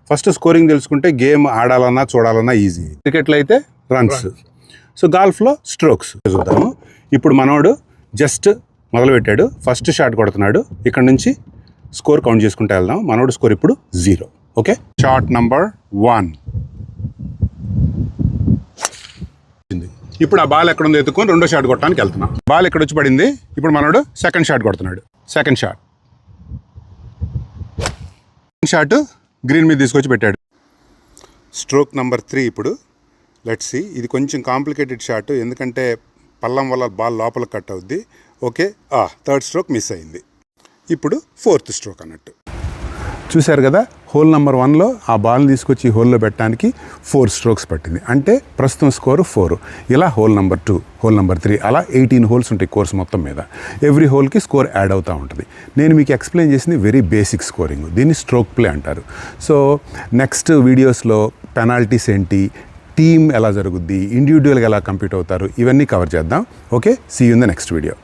First scoring తెలుసుకుంటే game ఆడాలన్నా చూడాలన్నా easy. క్రికెట్లో అయితే రన్స్, సో గాల్ఫ్లో స్ట్రోక్స్ చూద్దాము. ఇప్పుడు మనోడు జస్ట్ మొదలుపెట్టాడు, ఫస్ట్ షాట్ కొడుతున్నాడు. ఇక్కడ నుంచి స్కోర్ కౌంట్ చేసుకుంటూ వెళ్దాం. మనోడు స్కోర్ ఇప్పుడు 0. Okay, shot number 1. ఇప్పుడు ఆ బాల్ ఎక్కడ ఉందో ఎత్తుకొని రెండో షాట్ కొట్టడానికి వెళ్తున్నాం. బాల్ ఇక్కడ వచ్చి పడింది. ఇప్పుడు మనోడు సెకండ్ షాట్ కొడుతున్నాడు. సెకండ్ షాట్ గ్రీన్ మీద తీసుకొచ్చి పెట్టాడు. Stroke number 3. ఇప్పుడు లెట్స్ సీ. ఇది కొంచెం కాంప్లికేటెడ్ షాట్, ఎందుకంటే పల్లం వల్ల బాల్ లోపల కట్ అవుద్ది. ఓకే, థర్డ్ స్ట్రోక్ మిస్ అయింది. ఇప్పుడు ఫోర్త్ స్ట్రోక్ అన్నట్టు. చూశారు కదా, హోల్ నెంబర్ 1లో ఆ బాల్ని తీసుకొచ్చి హోల్లో పెట్టడానికి 4 స్ట్రోక్స్ పట్టింది. అంటే ప్రస్తుతం స్కోరు 4. ఇలా హోల్ నెంబర్ 2, హోల్ నెంబర్ 3 అలా 18 హోల్స్ ఉంటాయి కోర్స్ మొత్తం మీద. ఎవ్రీ హోల్కి స్కోర్ యాడ్ అవుతూ ఉంటుంది. నేను మీకు ఎక్స్ప్లెయిన్ చేసింది వెరీ బేసిక్ స్కోరింగ్, దీన్ని స్ట్రోక్ ప్లే అంటారు. సో నెక్స్ట్ వీడియోస్లో పెనాల్టీస్ ఏంటి, టీమ్ ఎలా జరుగుద్ది, ఇండివిజువల్గా ఎలా కంప్లీట్ అవుతారు, ఇవన్నీ కవర్ చేద్దాం. Okay, see you in the next video.